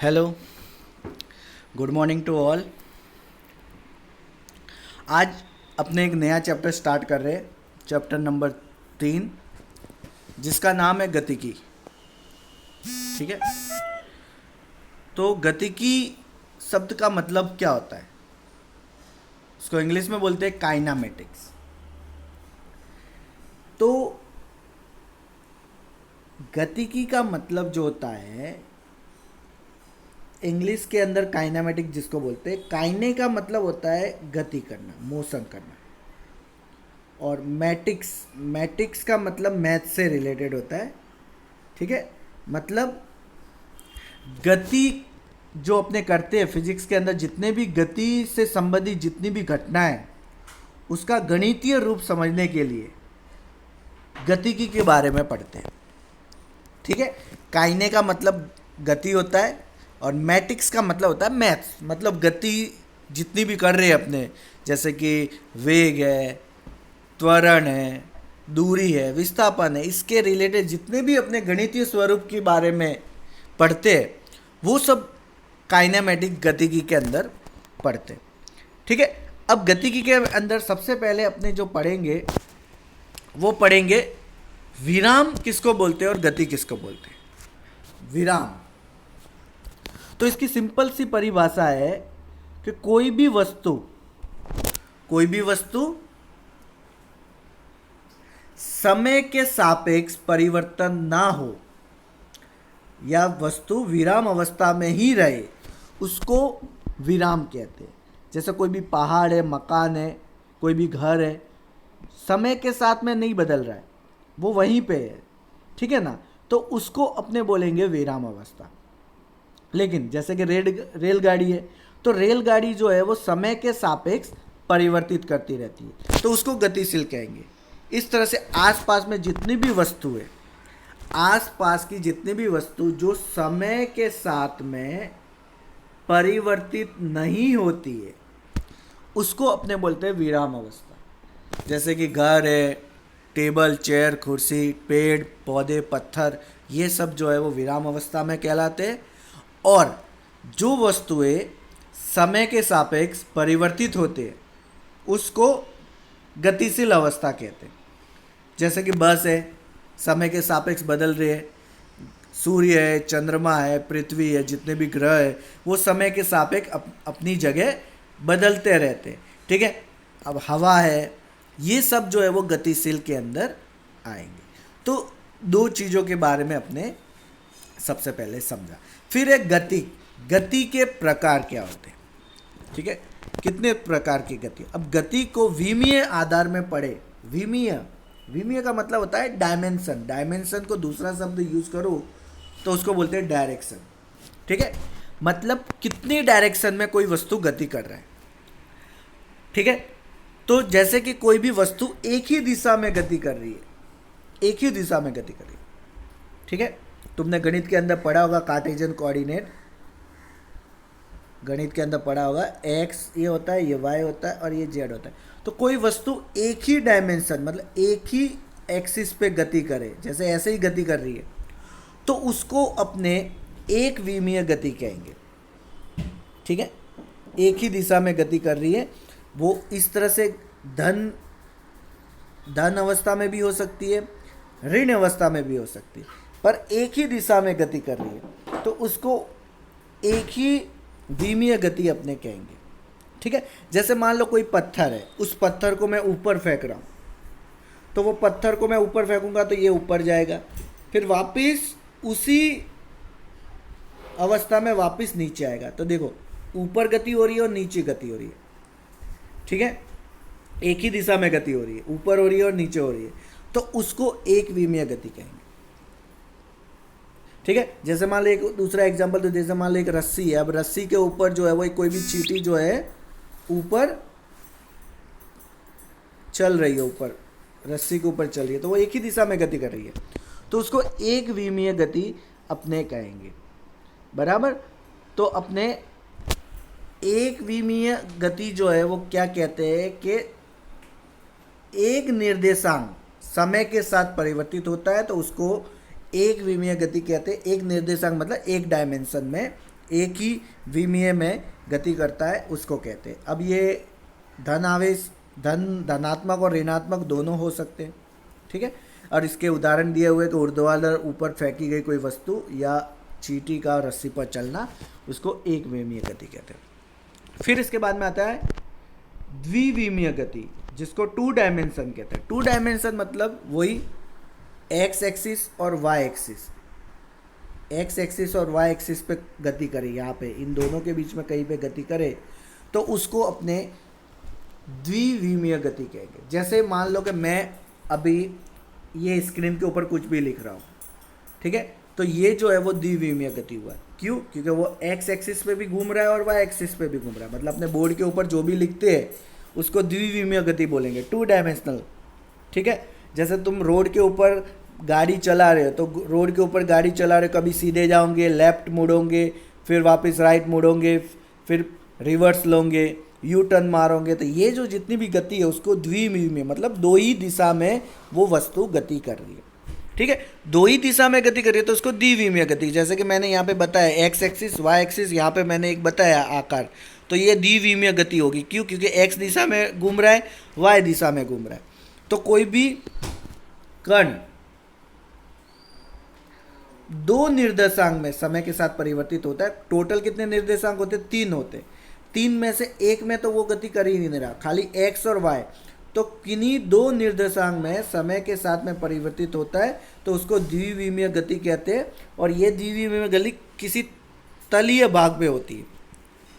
Hello, good morning to all. आज अपने एक नया चैप्टर स्टार्ट कर रहे हैं, चैप्टर नंबर 3, जिसका नाम है गतिकी। ठीक है। तो गतिकी शब्द का मतलब क्या होता है? इसको इंग्लिश में बोलते हैं काइनामेटिक्स। तो गतिकी का मतलब जो होता है, इंग्लिश के अंदर काइनामेटिक जिसको बोलते हैं, काइने का मतलब होता है गति करना, मोशन करना। और मैटिक्स, मैटिक्स का मतलब मैथ से रिलेटेड होता है। ठीक है। मतलब गति जो अपने करते हैं फिजिक्स के अंदर, जितने भी गति से संबंधित जितनी भी घटनाएं, उसका गणितीय रूप समझने के लिए गतिकी के बारे में पढ़ते हैं। ठीक है। काइने का मतलब गति होता है और मैटिक्स का मतलब होता है मैथ्स, मतलब गति जितनी भी कर रहे हैं अपने, जैसे कि वेग है, त्वरण है, दूरी है, विस्थापन है, इसके रिलेटेड जितने भी अपने गणितीय स्वरूप के बारे में पढ़ते हैं, वो सब काइनेमेटिक गतिकी के अंदर पढ़ते हैं। ठीक है। अब गतिकी के अंदर सबसे पहले अपने जो पढ़ेंगे वो पढ़ेंगे विराम किसको बोलते हैं और गति किसको बोलते हैं। विराम, तो इसकी सिंपल सी परिभाषा है कि कोई भी वस्तु समय के सापेक्ष परिवर्तन ना हो या वस्तु विराम अवस्था में ही रहे, उसको विराम कहते हैं। जैसे कोई भी पहाड़ है, मकान है, कोई भी घर है, समय के साथ में नहीं बदल रहा है, वो वहीं पे है। ठीक है ना, तो उसको अपने बोलेंगे विराम अवस्था। लेकिन जैसे कि रेलगाड़ी है, तो रेलगाड़ी जो है वो समय के सापेक्ष परिवर्तित करती रहती है, तो उसको गतिशील कहेंगे। इस तरह से आसपास में जितनी भी वस्तु है, आसपास की जितनी भी वस्तु जो समय के साथ में परिवर्तित नहीं होती है, उसको अपने बोलते हैं विराम अवस्था। जैसे कि घर है, टेबल, चेयर, कुर्सी, पेड़ पौधे, पत्थर, ये सब जो है वो विराम अवस्था में कहलाते हैं। और जो वस्तुएं समय के सापेक्ष परिवर्तित होते हैं, उसको गतिशील अवस्था कहते हैं। जैसे कि बस है, समय के सापेक्ष बदल रही है, सूर्य है, चंद्रमा है, पृथ्वी है, जितने भी ग्रह है, वो समय के सापेक्ष अपनी जगह बदलते रहते हैं। ठीक है। अब हवा है, ये सब जो है वो गतिशील के अंदर आएंगे। तो दो चीज़ों के बारे में अपने सबसे पहले समझा। फिर एक गति के प्रकार क्या होते हैं। ठीक है। कितने प्रकार की गति। अब गति को विमीय आधार में पढ़े। विमीय का मतलब होता है डायमेंशन। डायमेंशन को दूसरा शब्द यूज करो तो उसको बोलते हैं डायरेक्शन। ठीक है। मतलब कितनी डायरेक्शन में कोई वस्तु गति कर रहा है। ठीक है। तो जैसे कि कोई भी वस्तु एक ही दिशा में गति कर रही है, एक ही दिशा में गति कर रही है। ठीक है। तुमने गणित के अंदर पढ़ा होगा कार्टेशियन कोऑर्डिनेट, गणित के अंदर पढ़ा होगा, एक्स ये होता है, ये वाई होता है और ये जेड होता है। तो कोई वस्तु एक ही डायमेंशन, मतलब एक ही एक्सिस पे गति करे, जैसे ऐसे ही गति कर रही है, तो उसको अपने एक विमीय गति कहेंगे। ठीक है। एक ही दिशा में गति कर रही है, वो इस तरह से धन अवस्था में भी हो सकती है, ऋण अवस्था में भी हो सकती है, पर एक ही दिशा में गति कर रही है, तो उसको एक ही विमीय गति अपने कहेंगे। ठीक है। जैसे मान लो कोई पत्थर है, उस पत्थर को मैं ऊपर फेंक रहा हूँ, तो वो पत्थर को मैं ऊपर फेंकूंगा तो ये ऊपर जाएगा, फिर वापस उसी अवस्था में वापस नीचे आएगा। तो देखो, ऊपर गति हो रही है और नीचे गति हो रही है। ठीक है। एक ही दिशा में गति हो रही है, ऊपर हो रही है और नीचे हो रही है, तो उसको एक विमीय गति कहेंगे। ठीक है। जैसे मान लो एक दूसरा एग्जांपल, तो जैसे मान लो एक रस्सी है। अब रस्सी के ऊपर जो है वो कोई भी चींटी जो है ऊपर चल रही है, ऊपर रस्सी के ऊपर चल रही है, तो वो एक ही दिशा में गति कर रही है, तो उसको एक विमीय गति अपने कहेंगे। बराबर। तो अपने एक विमीय गति जो है वो क्या कहते हैं कि एक निर्देशांक समय के साथ परिवर्तित होता है, तो उसको एक विमीय गति कहते हैं। एक निर्देशांक मतलब एक डायमेंशन में एक ही विमीय में गति करता है उसको कहते हैं। अब ये धन आवेश, धनात्मक और ऋणात्मक दोनों हो सकते हैं, ठीक है। और इसके उदाहरण दिए हुए कि ऊर्ध्वाधर ऊपर फेंकी गई कोई वस्तु या चींटी का रस्सी पर चलना, उसको एक विमीय गति कहते हैं। फिर इसके बाद में आता है द्विविमीय गति, जिसको टू डायमेंशन कहते हैं। टू डायमेंशन मतलब वही एक्स एक्सिस और वाई एक्सिस, एक्स एक्सिस और वाई एक्सिस पे गति करे, यहाँ पे इन दोनों के बीच में कहीं पे गति करे तो उसको अपने द्विविमीय गति कहेंगे। जैसे मान लो कि मैं अभी ये स्क्रीन के ऊपर कुछ भी लिख रहा हूँ, ठीक है, तो ये जो है वो द्विविमीय गति हुआ। क्यों? क्योंकि वो एक्स एक्सिस पे भी घूम रहा है और वाई एक्सिस पे भी घूम रहा है। मतलब अपने बोर्ड के ऊपर जो भी लिखते हैं उसको द्विविमीय गति बोलेंगे, टू डायमेंशनल, ठीक है। जैसे तुम रोड के ऊपर गाड़ी चला रहे हो, तो रोड के ऊपर गाड़ी चला रहे हो, कभी सीधे जाओगे, लेफ्ट मुड़ोगे, फिर वापस राइट मुड़ोगे, फिर रिवर्स लोगे, यू टर्न मारोगे, तो ये जो जितनी भी गति है उसको द्विविमीय, मतलब दो ही दिशा में वो वस्तु गति कर रही है, ठीक है। दो ही दिशा में गति कर रही है तो उसको द्विविमीय गति। जैसे कि मैंने यहाँ पे बताया एक्स एक्सिस वाई एक्सिस, यहाँ पे मैंने एक बताया आकार, तो ये द्विविमीय गति होगी। क्यों? क्योंकि एक्स दिशा में घूम रहा है, वाई दिशा में घूम रहा है। तो कोई भी कण दो निर्देशांक में समय के साथ परिवर्तित होता है। टोटल कितने निर्देशांक होते हैं? 3 होते हैं। 3 में से एक में तो वो गति कर ही नहीं रहा, खाली एक्स और वाई, तो किन्हीं 2 निर्देशांक में समय के साथ में परिवर्तित होता है तो उसको द्विविमीय गति कहते हैं। और ये द्विविमीय गति किसी तलीय भाग में होती है।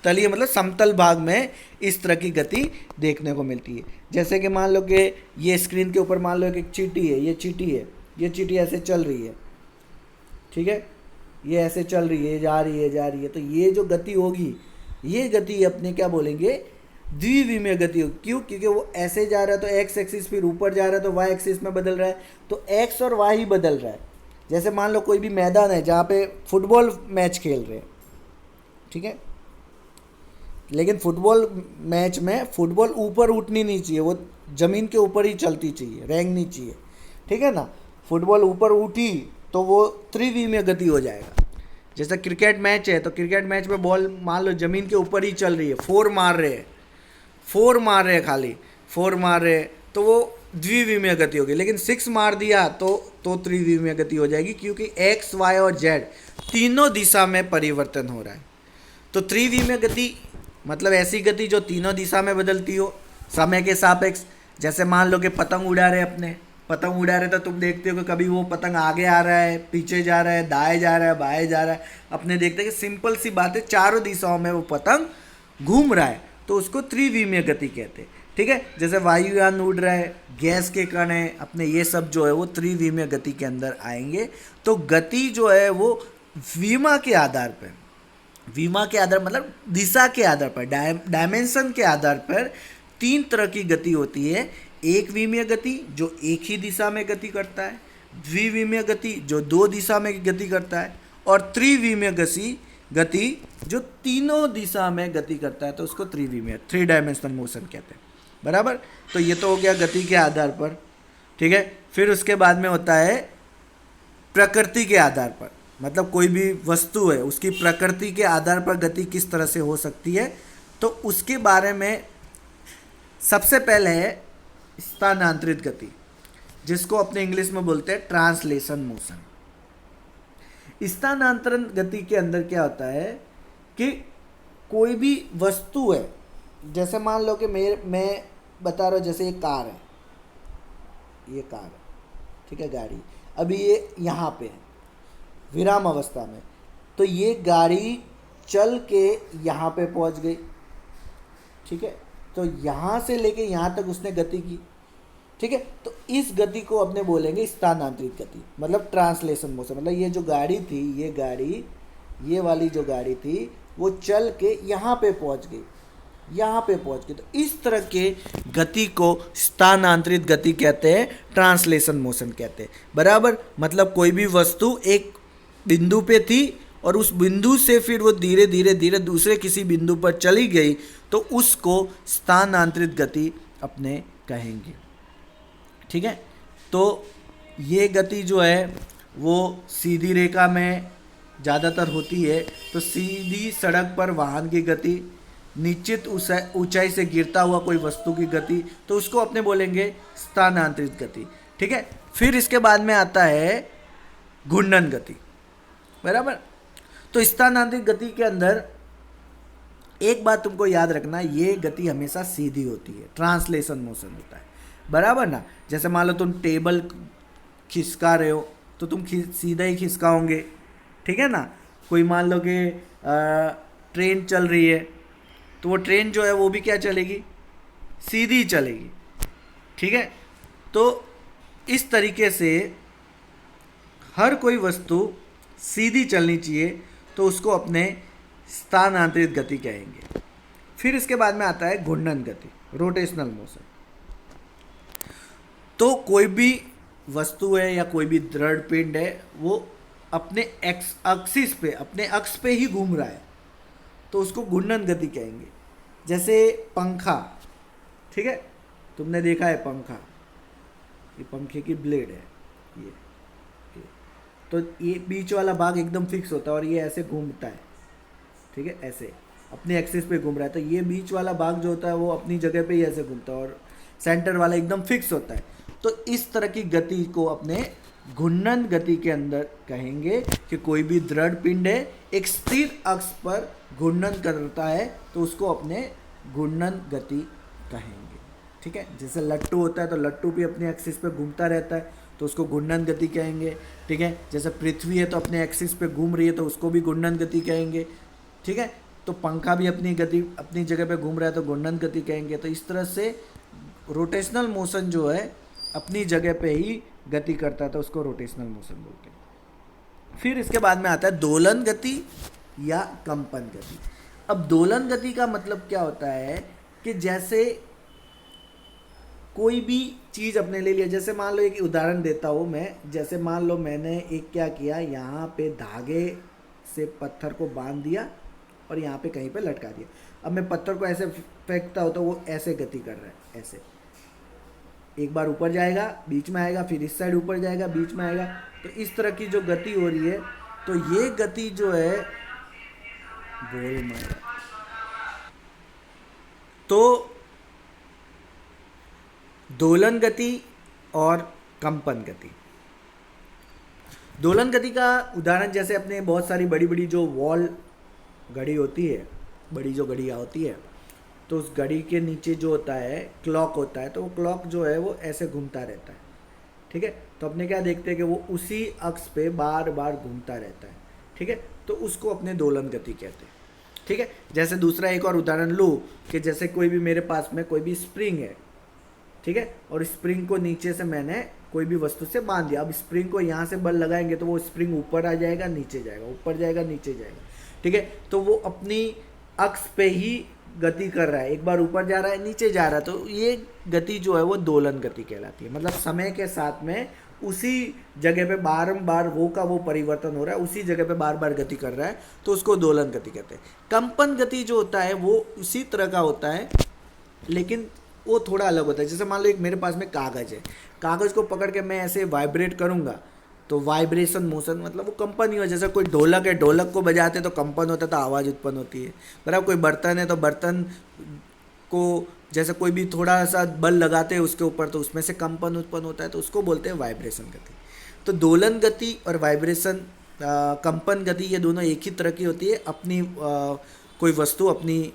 तलीय मतलब समतल भाग में इस तरह की गति देखने को मिलती है। जैसे कि मान लो कि ये स्क्रीन के ऊपर मान लो कि एक चींटी है, ये चींटी है, ये चींटी ऐसे चल रही है, ठीक है, ये ऐसे चल रही है, जा रही है, जा रही है, तो ये जो गति होगी, ये गति अपने क्या बोलेंगे? द्विविमीय गति होगी। क्यों? क्योंकि वो ऐसे जा रहा है तो एक्स एक्सिस, फिर ऊपर जा रहा है तो वाई एक्सिस में बदल रहा है, तो एक्स और वाई ही बदल रहा है। जैसे मान लो कोई भी मैदान है जहाँ पे फुटबॉल मैच खेल रहे हैं, ठीक है, लेकिन फुटबॉल मैच में फुटबॉल ऊपर उठनी नहीं चाहिए, वो ज़मीन के ऊपर ही चलती चाहिए, रेंगनी चाहिए, ठीक है ना। फुटबॉल ऊपर उठी तो वो त्रिविमीय गति हो जाएगा। जैसे क्रिकेट मैच है तो क्रिकेट मैच में बॉल मान लो ज़मीन के ऊपर ही चल रही है, फोर मार रहे हैं, खाली फोर मार रहे हैं, तो वो द्विविमीय गति होगी। लेकिन 6 मार दिया तो त्रिविमीय गति हो जाएगी, क्योंकि एक्स वाई और जेड तीनों दिशा में परिवर्तन हो रहा है। तो त्रिविमीय गति मतलब ऐसी गति जो तीनों दिशा में बदलती हो समय के सापेक्ष। जैसे मान लो कि पतंग उड़ा रहे तो तुम देखते हो कि कभी वो पतंग आगे आ रहा है, पीछे जा रहा है, दाएं जा रहा है, बाएं जा रहा है। अपने देखते हैं कि सिंपल सी बात है, चारों दिशाओं में वो पतंग घूम रहा है, तो उसको त्रिविमीय गति कहते हैं, ठीक है। जैसे वायुयान उड़ रहा है, गैस के कण है अपने, ये सब जो है वो त्रिविमीय गति के अंदर आएंगे। तो गति जो है वो विमा के आधार पर, मतलब दिशा के आधार पर, डायमेंशन के आधार पर 3 तरह की गति होती है। एक विमीय गति जो एक ही दिशा में गति करता है, द्विविमीय गति जो 2 दिशा में गति करता है, और त्रिविमीय गति जो तीनों दिशा में गति करता है, तो उसको त्रिविमीय, 3 डायमेंशनल मोशन कहते हैं, बराबर। तो ये तो हो गया गति के आधार पर, ठीक है। फिर उसके बाद में होता है प्रकृति के आधार पर, मतलब कोई भी वस्तु है उसकी प्रकृति के आधार पर गति किस तरह से हो सकती है, तो उसके बारे में सबसे पहले है स्थानांतरित गति, जिसको अपने इंग्लिश में बोलते हैं ट्रांसलेशन मोशन। स्थानांतरण गति के अंदर क्या होता है कि कोई भी वस्तु है, जैसे मान लो कि मैं बता रहा हूँ, जैसे ये कार है, ठीक है, गाड़ी अभी ये यहाँ पे है विराम अवस्था में, तो ये गाड़ी चल के यहाँ पे पहुँच गई, ठीक है, तो यहाँ से लेके यहाँ तक उसने गति की, ठीक है। तो इस गति को अपने बोलेंगे स्थानांतरित गति, मतलब ट्रांसलेशन मोशन। मतलब ये जो गाड़ी थी, ये वाली जो गाड़ी थी वो चल के यहाँ पे पहुँच गई, तो इस तरह के गति को स्थानांतरित गति कहते हैं, ट्रांसलेशन मोशन कहते हैं, बराबर। मतलब कोई भी वस्तु एक बिंदु पे थी और उस बिंदु से फिर वो धीरे धीरे दूसरे किसी बिंदु पर चली गई, तो उसको स्थानांतरित गति अपने कहेंगे, ठीक है। तो ये गति जो है वो सीधी रेखा में ज़्यादातर होती है, तो सीधी सड़क पर वाहन की गति, निश्चित ऊंचाई से गिरता हुआ कोई वस्तु की गति, तो उसको अपने बोलेंगे स्थानांतरित गति। ठीक है, फिर इसके बाद में आता है घूर्णन गति, बराबर। तो स्थानांतरित गति के अंदर एक बात तुमको याद रखना, ये गति हमेशा सीधी होती है, ट्रांसलेशन मोशन होता है, बराबर ना। जैसे मान लो तुम टेबल खिसका रहे हो तो तुम सीधा ही खिसकाओगे, ठीक है ना। कोई मान लो कि ट्रेन चल रही है तो वो ट्रेन जो है वो भी क्या चलेगी, सीधी चलेगी, ठीक है। तो इस तरीके से हर कोई वस्तु सीधी चलनी चाहिए, तो उसको अपने स्थानांतरित गति कहेंगे। फिर इसके बाद में आता है घूर्णन गति, रोटेशनल मोशन। तो कोई भी वस्तु है या कोई भी दृढ़ पिंड है, वो अपने एक्सिस पे, अपने अक्ष पे ही घूम रहा है, तो उसको घूर्णन गति कहेंगे। जैसे पंखा, ठीक है, तुमने देखा है पंखा, ये पंखे की ब्लेड है, ये तो ये बीच वाला भाग एकदम फिक्स होता है और ये ऐसे घूमता है, ठीक है, ऐसे अपने एक्सिस पे घूम रहा है, तो ये बीच वाला भाग जो होता है वो अपनी जगह पे ही ऐसे घूमता है और सेंटर वाला एकदम फिक्स होता है। तो इस तरह की गति को अपने घूर्णन गति के अंदर कहेंगे कि कोई भी दृढ़ पिंड है एक स्थिर अक्ष पर घूर्णन करता है, तो उसको अपने घूर्णन गति कहेंगे, ठीक है। जैसे लट्टू होता है तो लट्टू भी अपने एक्सिस पे घूमता रहता है, तो उसको घूर्णन गति कहेंगे, ठीक है। जैसे पृथ्वी है तो अपने एक्सिस पे घूम रही है, तो उसको भी घूर्णन गति कहेंगे, ठीक है। तो पंखा भी अपनी गति, अपनी जगह पे घूम रहा है तो घूर्णन गति कहेंगे। तो इस तरह से रोटेशनल मोशन जो है अपनी जगह पे ही गति करता है, तो उसको रोटेशनल मोशन बोलते हैं। फिर इसके बाद में आता है दोलन गति या कंपन गति। अब दोलन गति का मतलब क्या होता है कि जैसे कोई भी चीज़ अपने ले लिया, जैसे मान लो एक उदाहरण देता हूँ मैं, जैसे मान लो मैंने एक क्या किया, यहाँ पे धागे से पत्थर को बांध दिया और यहाँ पे कहीं पे लटका दिया। अब मैं पत्थर को ऐसे फेंकता हूँ तो वो ऐसे गति कर रहा है, ऐसे एक बार ऊपर जाएगा, बीच में आएगा, फिर इस साइड ऊपर जाएगा, बीच में आएगा। तो इस तरह की जो गति हो रही है, तो ये गति जो है बोल में, तो दोलन गति और कंपन गति। दोलन गति का उदाहरण जैसे अपने बहुत सारी बड़ी बड़ी जो वॉल घड़ी होती है, बड़ी जो घड़ियाँ होती है, तो उस घड़ी के नीचे जो होता है क्लॉक होता है, तो वो क्लॉक जो है वो ऐसे घूमता रहता है, ठीक है। तो अपने क्या देखते हैं कि वो उसी अक्ष पे बार बार घूमता रहता है, ठीक है। तो उसको अपने दोलन गति कहते हैं, ठीक है। जैसे दूसरा एक और उदाहरण लूँ कि जैसे कोई भी मेरे पास में कोई भी स्प्रिंग है, ठीक है, और स्प्रिंग को नीचे से मैंने कोई भी वस्तु से बांध दिया। अब स्प्रिंग को यहाँ से बल लगाएंगे तो वो स्प्रिंग ऊपर आ जाएगा, नीचे जाएगा, ऊपर जाएगा, नीचे जाएगा, ठीक है। तो वो अपनी अक्ष पे ही गति कर रहा है, एक बार ऊपर जा रहा है, नीचे जा रहा है, तो ये गति जो है वो दोलन गति कहलाती है। मतलब समय के साथ में उसी जगह पे बारंबार वो का वो परिवर्तन हो रहा है, उसी जगह पे बार बार गति कर रहा है, तो उसको दोलन गति कहते हैं। कंपन गति जो होता है वो उसी तरह का होता है, लेकिन वो थोड़ा अलग होता है। जैसे मान लो एक मेरे पास में कागज़ है, कागज़ को पकड़ के मैं ऐसे वाइब्रेट करूँगा तो वाइब्रेशन मोशन, मतलब वो कंपन ही हो। जैसे कोई ढोलक है, ढोलक को बजाते तो कंपन होता है, तो आवाज़ उत्पन्न होती है, बराबर। कोई बर्तन है तो बर्तन को जैसे कोई भी थोड़ा सा बल लगाते हैं उसके ऊपर, तो उसमें से कंपन उत्पन्न होता है, तो उसको बोलते हैं वाइब्रेशन गति। तो दोलन गति और वाइब्रेशन कंपन गति ये दोनों एक ही तरह की होती है। अपनी कोई वस्तु अपनी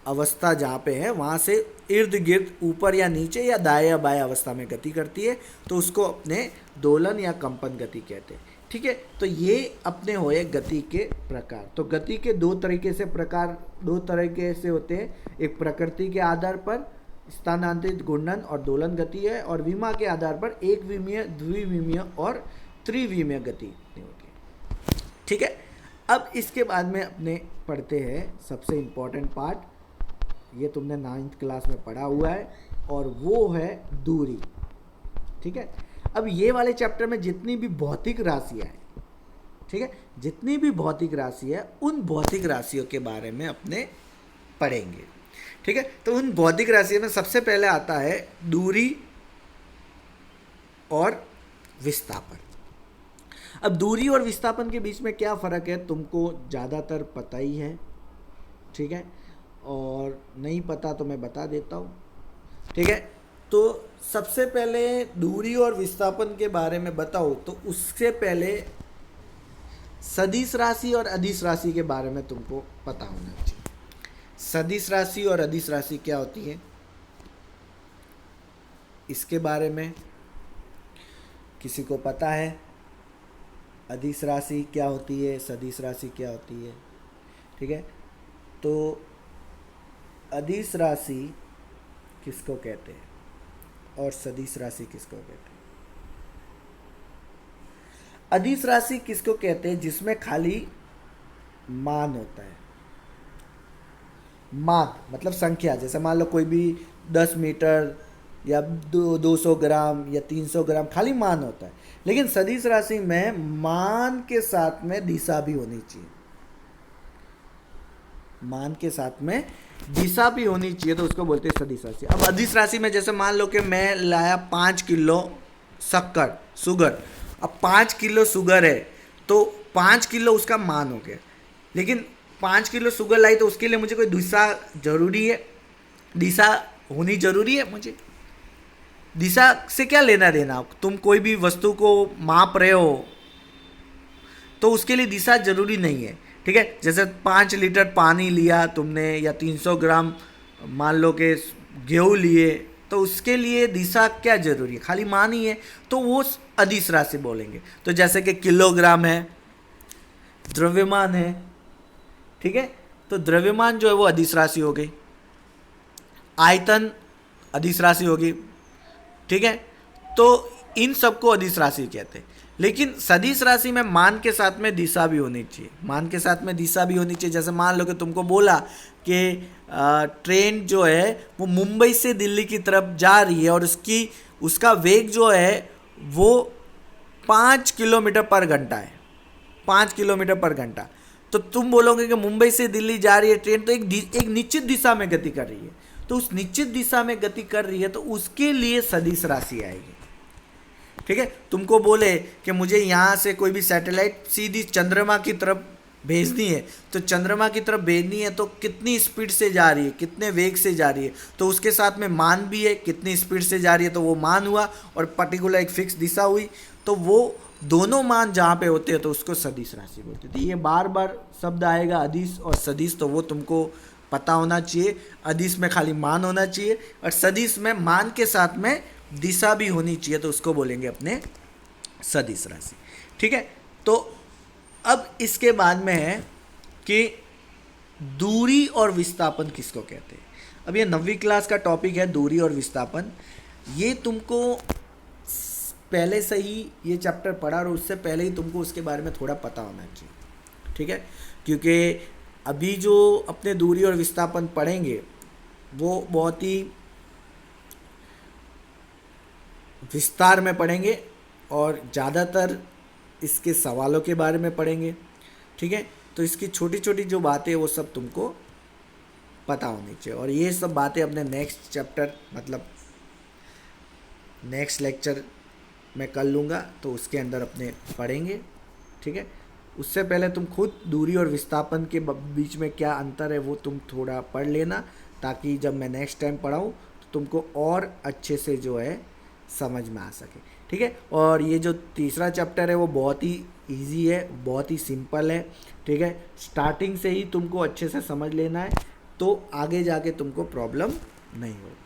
अवस्था जहाँ पे है वहाँ से इर्द गिर्द ऊपर या नीचे या दाएं या बाएं अवस्था में गति करती है, तो उसको अपने दोलन या कंपन गति कहते हैं, ठीक है। तो ये अपने होए गति के प्रकार। तो गति के दो तरीके से होते हैं। एक प्रकृति के आधार पर स्थानांतरित घूर्णन और दोलन गति है, और विमा के आधार पर एक विमीय, द्विविमीय और त्रिविमीय गति होती है, ठीक है। अब इसके बाद में अपने पढ़ते हैं सबसे इम्पोर्टेंट पार्ट, ये तुमने 9th क्लास में पढ़ा हुआ है, और वो है दूरी, ठीक है। अब ये वाले चैप्टर में जितनी भी भौतिक राशियाँ हैं, ठीक है, जितनी भी भौतिक राशि है उन भौतिक राशियों के बारे में अपने पढ़ेंगे, ठीक है। तो उन भौतिक राशियों में सबसे पहले आता है दूरी और विस्थापन। अब दूरी और विस्थापन के बीच में क्या फ़र्क है तुमको ज़्यादातर पता ही है, ठीक है, और नहीं पता तो मैं बता देता हूँ, ठीक है। तो सबसे पहले दूरी और विस्थापन के बारे में बताओ तो उससे पहले सदिश राशि और अदिश राशि के बारे में तुमको पता होना चाहिए। सदिश राशि और अदिश राशि क्या होती है इसके बारे में किसी को पता है? अदिश राशि क्या होती है, सदिश राशि क्या होती है, ठीक है। तो अदिश राशि किसको कहते हैं और सदिश राशि किसको कहते हैं? अदिश राशि किसको कहते हैं? जिसमें खाली मान होता है। मान मतलब संख्या, जैसे मान लो कोई भी 10 मीटर या 200 ग्राम या 300 ग्राम, खाली मान होता है। लेकिन सदिश राशि में मान के साथ में दिशा भी होनी चाहिए, मान के साथ में दिशा भी होनी चाहिए, तो उसको बोलते हैं सदिश राशि। अब अदिश राशि में जैसे मान लो कि मैं लाया 5 किलो शक्कर, शुगर। अब 5 किलो शुगर है तो 5 किलो उसका मान हो गया, लेकिन 5 किलो शुगर लाई तो उसके लिए मुझे कोई दिशा जरूरी है, दिशा होनी जरूरी है। मुझे दिशा से क्या लेना देना? तुम कोई भी वस्तु को माप रहे हो तो उसके लिए दिशा जरूरी नहीं है, ठीक है। जैसे 5 लीटर पानी लिया तुमने या 300 ग्राम मान लो कि गेहूँ लिए, तो उसके लिए दिशा क्या जरूरी है? खाली मान ही है, तो वो अदिश राशि बोलेंगे। तो जैसे कि किलोग्राम है, द्रव्यमान है, ठीक है, तो द्रव्यमान जो है वो अदिश राशि हो गई। आयतन अदिश राशि होगी, ठीक है। तो इन सबको अदिश राशि कहते हैं। लेकिन सदिश राशि में मान के साथ में दिशा भी होनी चाहिए, मान के साथ में दिशा भी होनी चाहिए। जैसे मान लो कि तुमको बोला कि ट्रेन जो है वो मुंबई से दिल्ली की तरफ जा रही है और उसका वेग जो है वो 5 किलोमीटर पर घंटा है, 5 किलोमीटर पर घंटा। तो तुम बोलोगे कि मुंबई से दिल्ली जा रही है ट्रेन, तो एक निश्चित दिशा में गति कर रही है, तो उस निश्चित दिशा में गति कर रही है तो उसके लिए सदिश राशि आएगी, ठीक है। तुमको बोले कि मुझे यहाँ से कोई भी सैटेलाइट सीधी चंद्रमा की तरफ भेजनी है, तो चंद्रमा की तरफ भेजनी है तो कितनी स्पीड से जा रही है, कितने वेग से जा रही है, तो उसके साथ में मान भी है, कितनी स्पीड से जा रही है, तो वो मान हुआ और पर्टिकुलर एक फिक्स दिशा हुई। तो वो दोनों मान जहाँ पे होते हैं तो उसको सदिश राशि बोलते हैं। तो ये बार बार शब्द आएगा अदिश और सदिश, तो वो तुमको पता होना चाहिए। अदिश में खाली मान होना चाहिए और सदिश में मान के साथ में दिशा भी होनी चाहिए, तो उसको बोलेंगे अपने सदिश राशि, ठीक है। तो अब इसके बाद में है कि दूरी और विस्थापन किसको कहते हैं। अब ये 9वीं क्लास का टॉपिक है, दूरी और विस्थापन। ये तुमको पहले से ही ये चैप्टर पढ़ा और उससे पहले ही तुमको उसके बारे में थोड़ा पता होना चाहिए, ठीक है। क्योंकि अभी जो अपने दूरी और विस्थापन पढ़ेंगे वो बहुत ही विस्तार में पढ़ेंगे और ज़्यादातर इसके सवालों के बारे में पढ़ेंगे, ठीक है। तो इसकी छोटी छोटी जो बातें वो सब तुमको पता होनी चाहिए और ये सब बातें अपने नेक्स्ट चैप्टर मतलब नेक्स्ट लेक्चर में कर लूँगा, तो उसके अंदर अपने पढ़ेंगे, ठीक है। उससे पहले तुम खुद दूरी और विस्थापन के बीच में क्या अंतर है वो तुम थोड़ा पढ़ लेना, ताकि जब मैं नेक्स्ट टाइम पढ़ाऊँ तो तुमको और अच्छे से जो है समझ में आ सके, ठीक है। और ये जो तीसरा चैप्टर है वो बहुत ही इजी है, बहुत ही सिंपल है, ठीक है। स्टार्टिंग से ही तुमको अच्छे से समझ लेना है, तो आगे जाके तुमको प्रॉब्लम नहीं होगी।